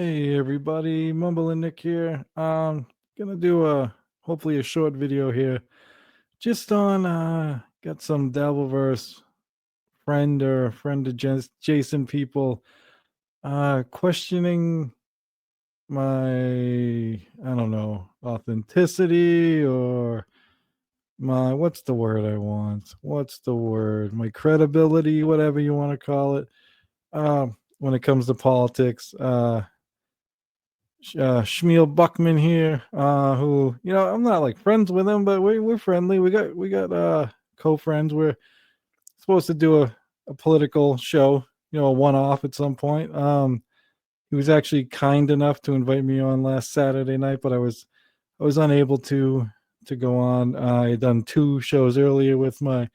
Hey everybody, Mumbling Nick here. Gonna do hopefully a short video here, just on got some Dabbleverse friend adjacent people questioning my I don't know authenticity or my what's the word I want? What's the word? My credibility, whatever you want to call it. When it comes to politics. Schmuel Buckman here, who I'm not like friends with him, but we're friendly. We got co-friends. We're supposed to do a political show, a one-off at some point. He was actually kind enough to invite me on last Saturday night, but I was unable to go on. I had done two shows earlier with my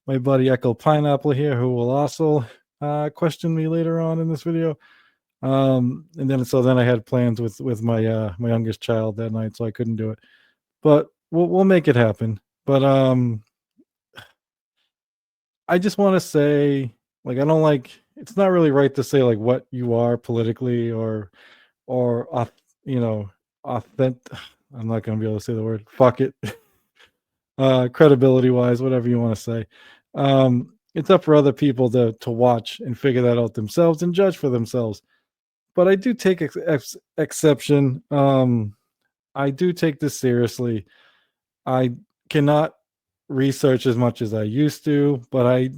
buddy Ekul Pineapple here, who will also question me later on in this video. And then I had plans with my youngest child that night, so I couldn't do it. But we'll make it happen. But I just want to say, like, I don't like. It's not really right to say like what you are politically or authentic. I'm not gonna be able to say the word. Fuck it. Credibility wise, whatever you want to say. It's up for other people to watch and figure that out themselves and judge for themselves. But I do take exception. I do take this seriously. I cannot research as much as I used to, but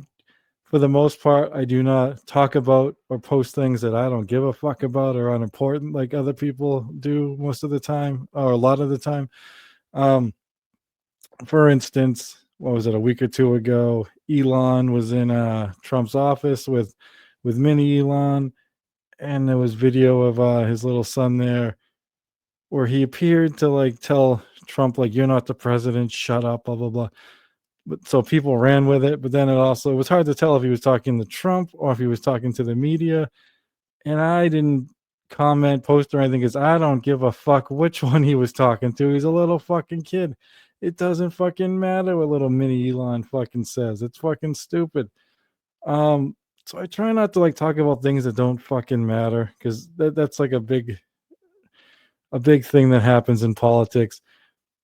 for the most part, I do not talk about or post things that I don't give a fuck about or unimportant like other people do most of the time or a lot of the time. Um, for instance, what was it, a week or two ago? Elon was in Trump's office with mini Elon, and there was video of his little son there where he appeared to like tell Trump like, "You're not the president, shut up," blah blah blah. But so people ran with it, but then it was hard to tell if he was talking to Trump or if he was talking to the media. And I didn't comment, post or anything because I don't give a fuck which one he was talking to. He's a little fucking kid. It doesn't fucking matter what little mini Elon fucking says. It's fucking stupid. So I try not to like talk about things that don't fucking matter because that's like a big thing that happens in politics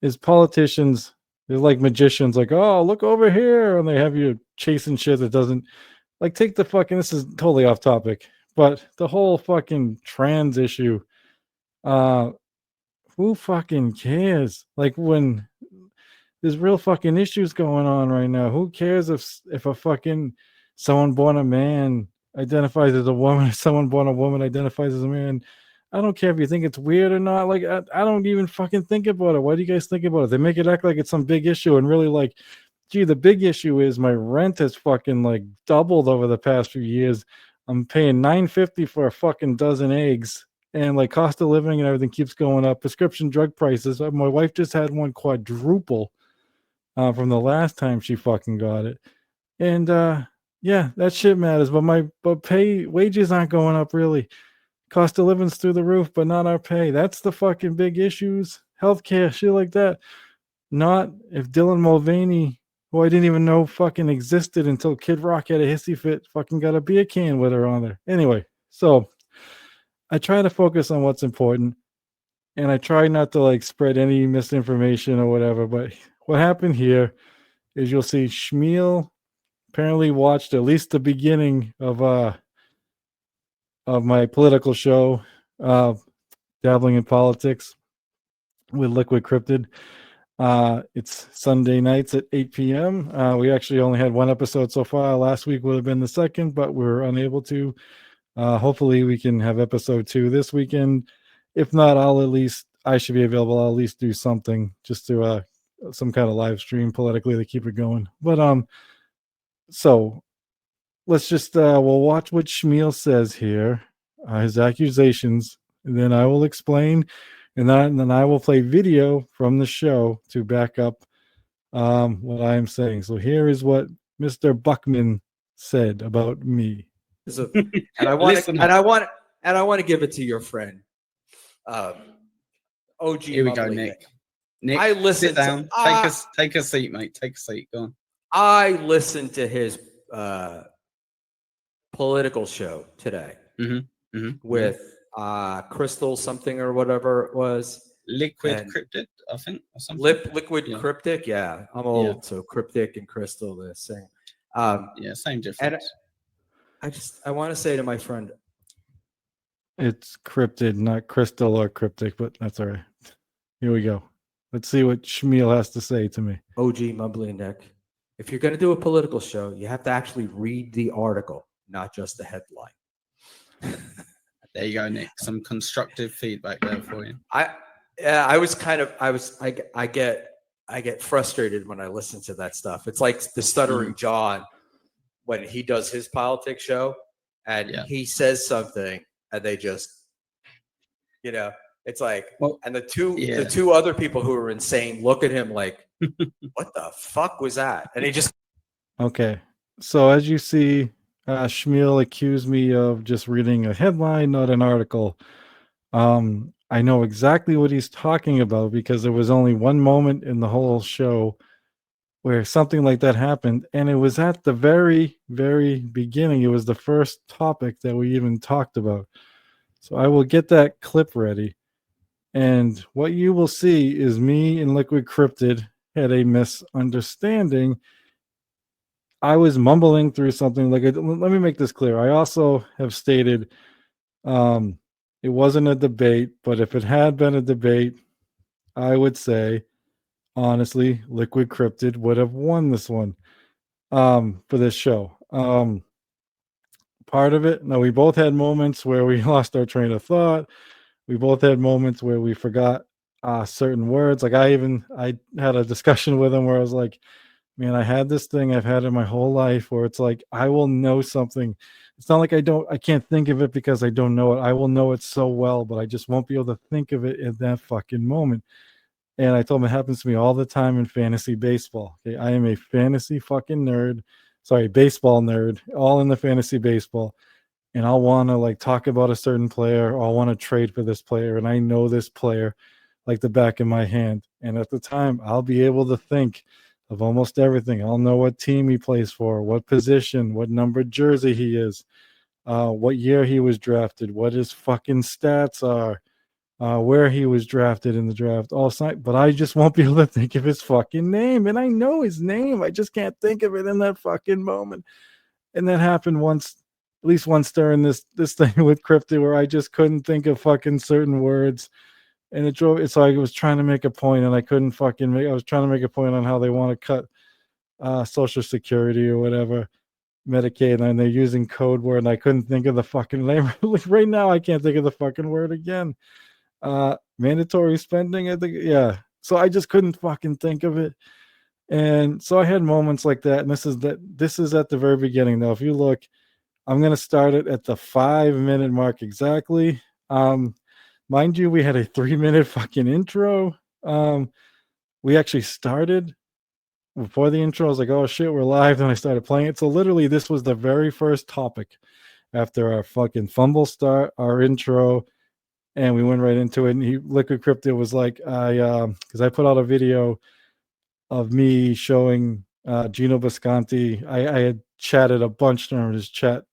is politicians, they're like magicians, like, oh, look over here, and they have you chasing shit that doesn't, like, take the fucking, this is totally off topic, but the whole fucking trans issue, uh who fucking cares? Like, when there's real fucking issues going on right now, who cares if a fucking someone born a man identifies as a woman, or someone born a woman identifies as a man? I don't care if you think it's weird or not. Like, I don't even fucking think about it. Why do you guys think about it? They make it act like it's some big issue, and really, like, gee, the big issue is my rent has fucking like doubled over the past few years. I'm paying $9.50 for a fucking dozen eggs, and like cost of living and everything keeps going up. Prescription drug prices. My wife just had one quadruple from the last time she fucking got it. And yeah, that shit matters. But wages aren't going up really. Cost of living's through the roof, but not our pay. That's the fucking big issues. Healthcare, shit like that. Not if Dylan Mulvaney, who I didn't even know fucking existed until Kid Rock had a hissy fit, fucking got a beer can with her on there. Anyway, so I try to focus on what's important, and I try not to like spread any misinformation or whatever. But what happened here is you'll see Schmuel apparently watched at least the beginning of my political show, uh, dabbling in politics with Liquid Cryptid. It's Sunday nights at 8 p.m. We actually only had one episode so far. Last week would have been the second, but we're unable to. Hopefully, we can have episode 2 this weekend. If not, I should be available. I'll at least do something just to some kind of live stream politically to keep it going. But so let's just we'll watch what Schmuel says here, his accusations, and then I will explain, and then I will play video from the show to back up what I am saying. So here is what Mr. Buckman said about me. And I want to, and I want to give it to your friend, OG. Here we go, Nick. Nick, I listen. Sit down. Take a seat, mate. Take a seat. Go on. I listened to his political show today with crystal something or whatever it was. Liquid And cryptid, I think, or something. Liquid Yeah. cryptic. Yeah, I'm old, so cryptic and crystal the same. Yeah, same And difference. I want to say to my friend, It's cryptid, not crystal or cryptic, but that's all right. Here we go. Let's see what Schmuel has to say to me. OG Mumbling Nick, if you're going to do a political show, you have to actually read the article, not just the headline. There you go, Nick. Some constructive feedback there for you. I get frustrated when I listen to that stuff. It's like the Stuttering John when he does his politics show and he says something and they just, it's like, and the two other people who are insane look at him like, what the fuck was that? And he just. Okay. So as you see, Schmuel accused me of just reading a headline, not an article. I know exactly what he's talking about because there was only one moment in the whole show where something like that happened, and it was at the very, very beginning. It was the first topic that we even talked about. So I will get that clip ready, and what you will see is me and Liquid Cryptid had a misunderstanding. I was mumbling through something like let me make this clear. I also have stated it wasn't a debate, but if it had been a debate, I would say honestly, Liquid Cryptid would have won this one for this show. Part of it, no, we both had moments where we lost our train of thought. We both had moments where we forgot certain words. Like I had a discussion with him where I was like, man, I had this thing I've had in my whole life where it's like I will know something. It's not like I can't think of it because I don't know it. I will know it so well, but I just won't be able to think of it in that fucking moment. And I told him it happens to me all the time in fantasy baseball. Okay, I am a fantasy fucking nerd. Sorry, baseball nerd, all in the fantasy baseball. And I'll want to like talk about a certain player, or I'll want to trade for this player, and I know this player like the back of my hand. And at the time, I'll be able to think of almost everything. I'll know what team he plays for, what position, what numbered jersey he is, what year he was drafted, what his fucking stats are, where he was drafted in the draft, all sight. But I just won't be able to think of his fucking name. And I know his name. I just can't think of it in that fucking moment. And that happened once, at least once during this thing with Crypto, where I just couldn't think of fucking certain words. And it drove. So I was trying to make a point, and I couldn't fucking make. I was trying to make a point on how they want to cut Social Security or whatever, Medicaid, and they're using code word, and I couldn't think of the fucking name. Right now, I can't think of the fucking word again. Mandatory spending, I think. Yeah. So I just couldn't fucking think of it. And so I had moments like that. And this is at the very beginning. Now, if you look, I'm gonna start it at the 5-minute mark exactly. Mind you, we had a 3-minute fucking intro. We actually started before the intro. I was like, oh shit, we're live. Then I started playing it. So literally, this was the very first topic after our fucking fumble start, our intro, and we went right into it. And Liquid Crypto was like, because I put out a video of me showing Gino Bisconti. I had chatted a bunch during his chat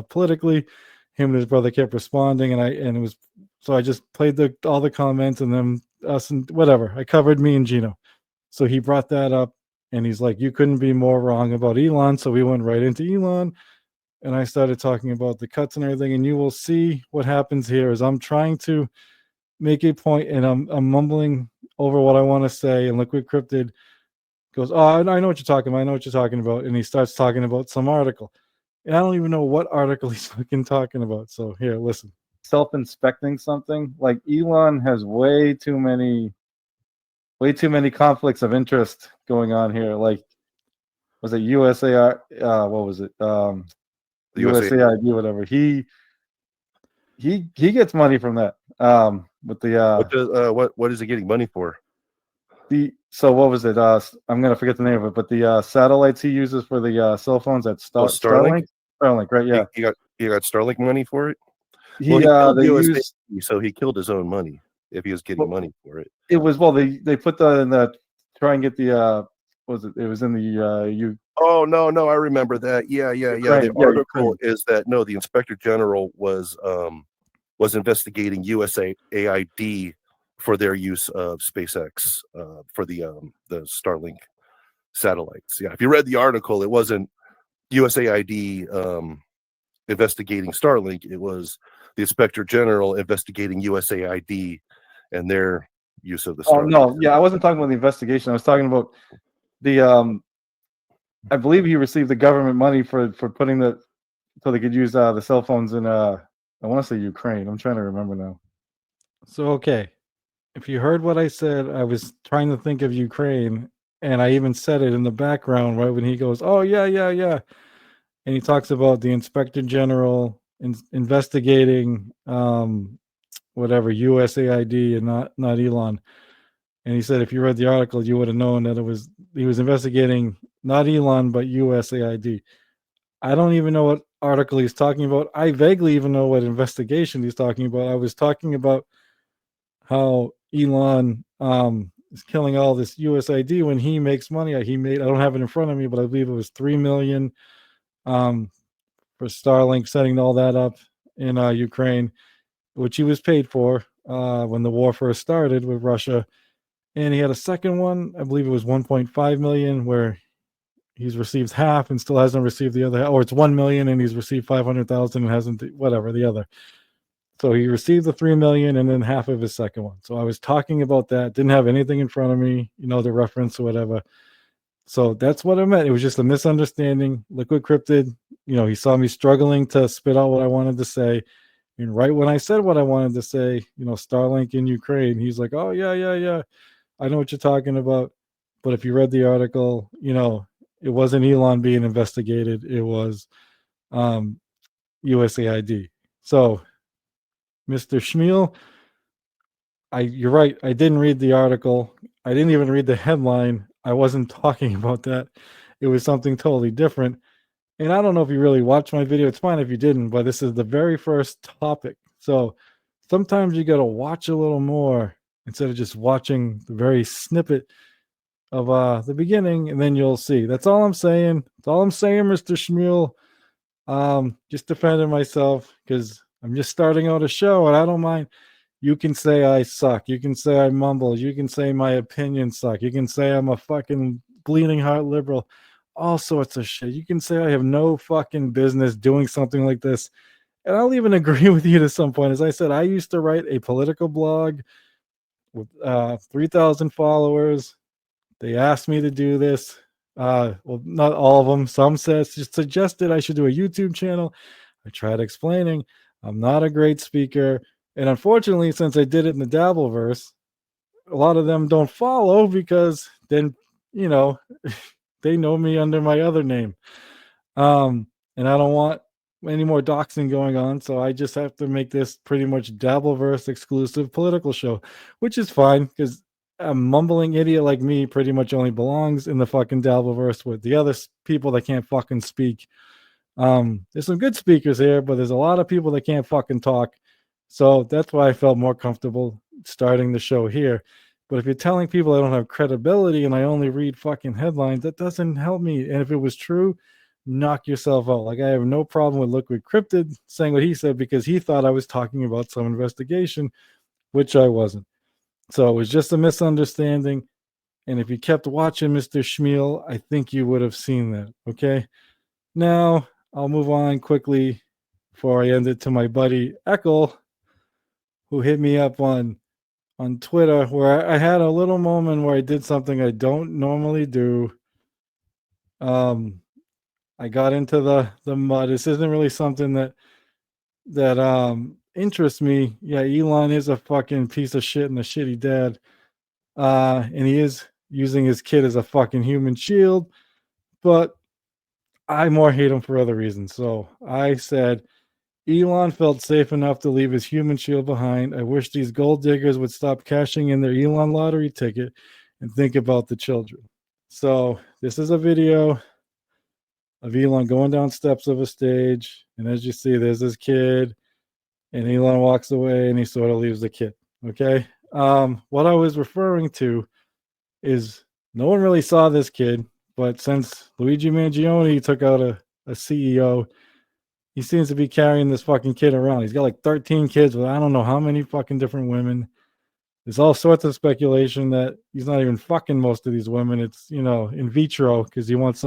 politically. Him and his brother kept responding, and it was so I just played all the comments and then us and whatever. I covered me and Gino. So he brought that up, and he's like, "You couldn't be more wrong about Elon." So we went right into Elon, and I started talking about the cuts and everything. And you will see what happens here is I'm trying to make a point, and I'm mumbling over what I want to say, and Liquid Cryptid goes, "Oh, I know what you're talking about. I know what you're talking about," and he starts talking about some article, and I don't even know what article he's fucking talking about. So here, listen. Self-inspecting something like Elon has way too many conflicts of interest going on here. Like, was it USAI? What was it? USAID, whatever. He gets money from that. With the what is he getting money for? So what was it? I'm gonna forget the name of it, but the satellites he uses for the cell phones at Starlink. Starlink, right? Yeah. He got Starlink money for it. So he killed his own money if he was getting money for it. It was they put that in the try and get the it was in the Oh no, I remember that. Yeah. The article is that the Inspector General was was investigating USAID for their use of SpaceX for the Starlink satellites. Yeah, if you read the article, it wasn't USAID investigating Starlink. It was the Inspector General investigating USAID and their use of the Oh Starlink. no, yeah, I wasn't talking about the investigation. I was talking about the I believe he received the government money for putting so they could use the cell phones in I want to say Ukraine. I'm trying to remember now. So okay, if you heard what I said, I was trying to think of Ukraine, and I even said it in the background right when he goes, "Oh yeah, yeah, yeah," and he talks about the Inspector General investigating whatever USAID and not Elon. And he said if you read the article, you would have known that he was investigating not Elon but USAID. I don't even know what article he's talking about. I vaguely even know what investigation he's talking about. I was talking about how Elon is killing all this USAID when he makes money. I don't have it in front of me, but I believe it was $3 million for Starlink setting all that up in Ukraine, which he was paid for when the war first started with Russia. And he had a second one, I believe it was 1.5 million, where he's received half and still hasn't received the other half, or it's 1 million and he's received 500,000 and hasn't, whatever, the other. So he received the 3 million and then half of his second one. So I was talking about that, didn't have anything in front of me, the reference or whatever. So that's what I meant. It was just a misunderstanding. Liquid Cryptid, he saw me struggling to spit out what I wanted to say. And right when I said what I wanted to say, Starlink in Ukraine, he's like, oh, yeah, yeah, yeah. I know what you're talking about. But if you read the article, it wasn't Elon being investigated. It was USAID. So, Mr. Schmuel, you're right. I didn't read the article. I didn't even read the headline. I wasn't talking about that. It was something totally different. And I don't know if you really watched my video. It's fine if you didn't, but this is the very first topic. So sometimes you got to watch a little more instead of just watching the very snippet of the beginning, and then you'll see. That's all I'm saying. That's all I'm saying, Mr. Schmuel. Just defending myself because I'm just starting out a show, and I don't mind. You can say I suck. You can say I mumble. You can say my opinions suck. You can say I'm a fucking bleeding heart liberal. All sorts of shit. You can say I have no fucking business doing something like this. And I'll even agree with you to some point. As I said, I used to write a political blog with 3,000 followers. They asked me to do this. Well, not all of them. Some suggested I should do a YouTube channel. I tried explaining I'm not a great speaker. And unfortunately, since I did it in the Dabbleverse, a lot of them don't follow because then, they know me under my other name. And I don't want any more doxing going on. So I just have to make this pretty much Dabbleverse exclusive political show, which is fine because a mumbling idiot like me pretty much only belongs in the fucking Dabbleverse with the other people that can't fucking speak. There's some good speakers here, but there's a lot of people that can't fucking talk. So that's why I felt more comfortable starting the show here. But if you're telling people I don't have credibility and I only read fucking headlines, that doesn't help me. And if it was true, knock yourself out. Like I have no problem with Liquid Cryptid saying what he said because he thought I was talking about some investigation, which I wasn't. So it was just a misunderstanding. And if you kept watching Mr. Schmuel, I think you would have seen that. Okay. Now I'll move on quickly before I end it to my buddy Ekul, who hit me up on Twitter, where I had a little moment where I did something I don't normally do. I got into the mud. This isn't really something that interests me. Yeah, Elon is a fucking piece of shit and a shitty dad. And he is using his kid as a fucking human shield, but I more hate him for other reasons. So I said, Elon felt safe enough to leave his human shield behind. I wish these gold diggers would stop cashing in their Elon lottery ticket and think about the children. So this is a video of Elon going down steps of a stage. And as you see, there's this kid, and Elon walks away and he sort of leaves the kid. Okay. What I was referring to is no one really saw this kid, but since Luigi Mangione took out a CEO, he seems to be carrying this fucking kid around. He's got like 13 kids with I don't know how many fucking different women. There's all sorts of speculation that he's not even fucking most of these women. It's, in vitro because he wants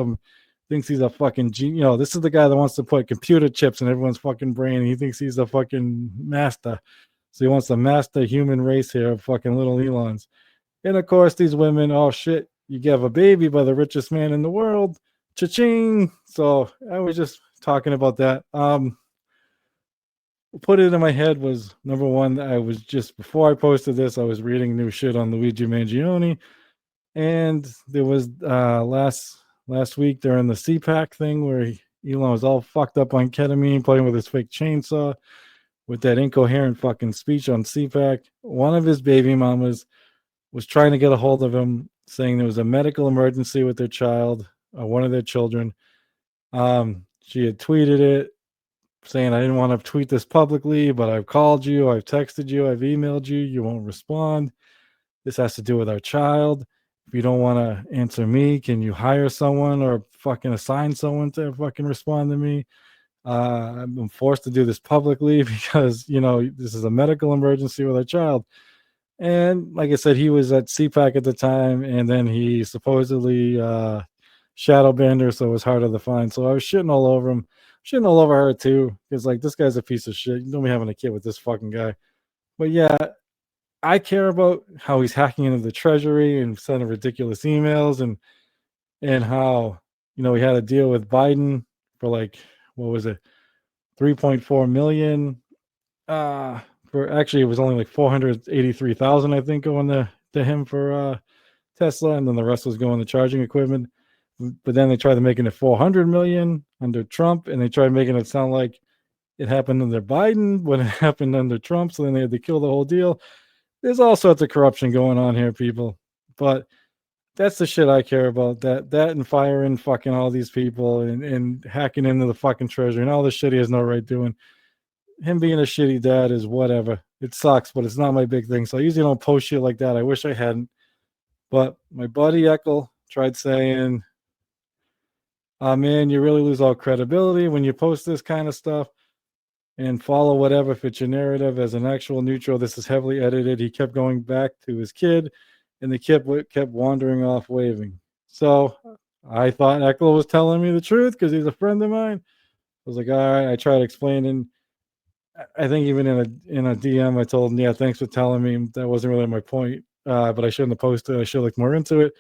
thinks he's a fucking this is the guy that wants to put computer chips in everyone's fucking brain. And he thinks he's a fucking master. So he wants to master human race here of fucking little Elons. And of course, these women, oh shit, you give a baby by the richest man in the world. Cha-ching. So I was just talking about that. Put it in my head was number one. I was just before I posted this, I was reading new shit on Luigi Mangione, and there was last week during the CPAC thing where Elon was all fucked up on ketamine, playing with his fake chainsaw, with that incoherent fucking speech on CPAC. One of his baby mamas was trying to get a hold of him, saying there was a medical emergency with their child, one of their children. She had tweeted it, saying, I didn't want to tweet this publicly, but I've called you, I've texted you, I've emailed you, you won't respond. This has to do with our child. If you don't want to answer me, can you hire someone or fucking assign someone to fucking respond to me? I'm forced to do this publicly because, this is a medical emergency with our child. And like I said, he was at CPAC at the time, and then he supposedly shadow banned her, so it was harder to find. So I was shitting all over him. Shitting all over her too, because like this guy's a piece of shit. You don't be having a kid with this fucking guy. But yeah, I care about how he's hacking into the treasury and sending ridiculous emails and how he had a deal with Biden for like what was it, 3.4 million. For actually it was only like 483,000, I think, going to him for Tesla, and then the rest was going to charging equipment. But then they tried to making it 400 million under Trump, and they tried making it sound like it happened under Biden when it happened under Trump. So then they had to kill the whole deal. There's all sorts of corruption going on here, people. But that's the shit I care about. That and firing fucking all these people and hacking into the fucking treasury and all the shit he has no right doing. Him being a shitty dad is whatever. It sucks, but it's not my big thing. So I usually don't post shit like that. I wish I hadn't. But my buddy Ekul tried saying, man, you really lose all credibility when you post this kind of stuff and follow whatever fits your narrative as an actual neutral. This is heavily edited. He kept going back to his kid, and the kid kept wandering off waving. So I thought Ekul was telling me the truth because he's a friend of mine. I was like, all right. I tried explaining. I think even in a DM, I told him, yeah, thanks for telling me. That wasn't really my point, but I shouldn't have posted. I should have looked more into it.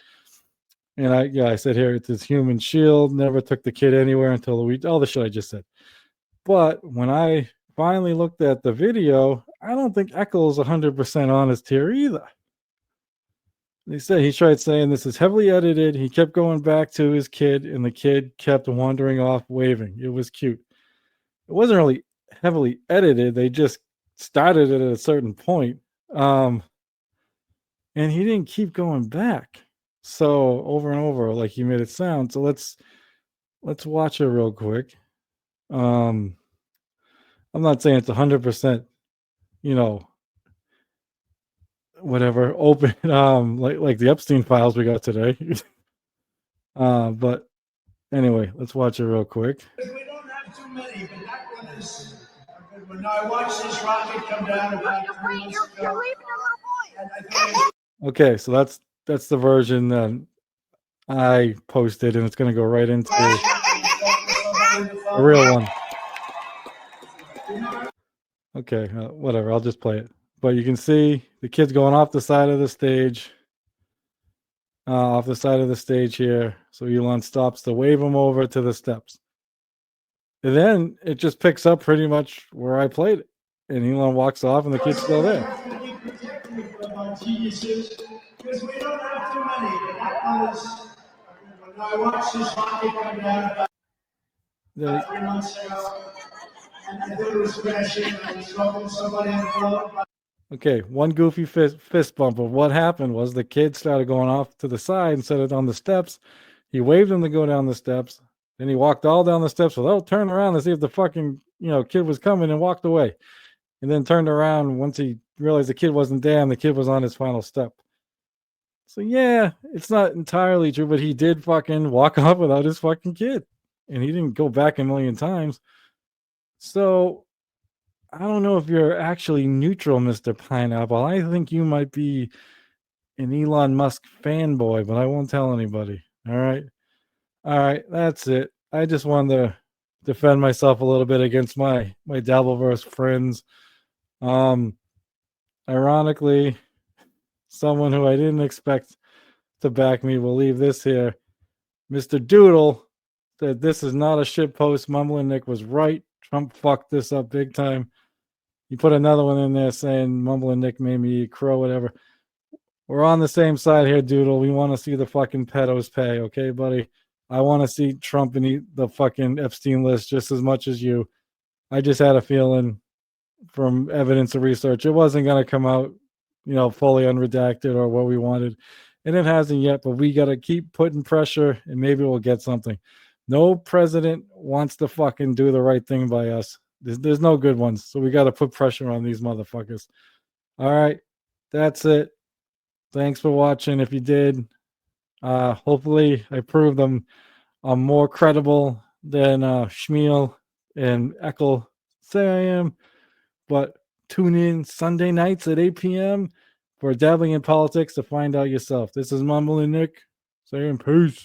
And I said here, it's his human shield. Never took the kid anywhere until all the shit I just said. But when I finally looked at the video, I don't think Ekul is 100% honest here either. They said he tried saying this is heavily edited. He kept going back to his kid, and the kid kept wandering off waving. It was cute. It wasn't really heavily edited. They just started it at a certain point. And he didn't keep going back. So over and over, like he made it sound. So let's watch it real quick. I'm not saying it's 100%, whatever open, like the Epstein files we got today. But anyway, let's watch it real quick. We don't have too many, but that one is a good one. No, I watched this rocket come down about 3 months ago. And I thought Okay, so that's the version that I posted, and it's going to go right into a real one. Okay, whatever. I'll just play it. But you can see the kid's going off the side of the stage. Here. So Elon stops to wave him over to the steps. And then it just picks up pretty much where I played it. And Elon walks off, and the kid's still there. because we don't have too many, but that one is a good one. No, I watched this rocket come down about 3 months ago, and I thought it was crashing. I was talking to somebody on the phone. Okay, one goofy fist bump. But what happened was the kid started going off to the side instead of on the steps. He waved him to go down the steps. Then he walked all down the steps without turning around to see if the fucking kid was coming, and walked away. And then turned around once he realized the kid wasn't there and the kid was on his final step. So yeah, it's not entirely true, but he did fucking walk off without his fucking kid. And he didn't go back a million times. So I don't know if you're actually neutral, Mr. Pineapple. I think you might be an Elon Musk fanboy, but I won't tell anybody. All right. All right. That's it. I just wanted to defend myself a little bit against my Dabbleverse friends. Ironically, someone who I didn't expect to back me will leave this here. Mr. Doodle said this is not a shit post. Mumbling Nick was right. Trump fucked this up big time. You put another one in there saying Mumbling Nick made me eat crow, whatever. We're on the same side here, Doodle. We want to see the fucking pedos pay, okay, buddy? I want to see Trump and eat the fucking Epstein list just as much as you. I just had a feeling from evidence of research it wasn't going to come out, fully unredacted or what we wanted. And it hasn't yet, but we got to keep putting pressure and maybe we'll get something. No president wants to fucking do the right thing by us. There's no good ones. So we got to put pressure on these motherfuckers. All right. That's it. Thanks for watching. If you did, hopefully I proved I'm more credible than Schmuel and Ekul say I am. But tune in Sunday nights at 8 p.m. for Dabbling in Politics to find out yourself. This is Mumbling Nick saying peace.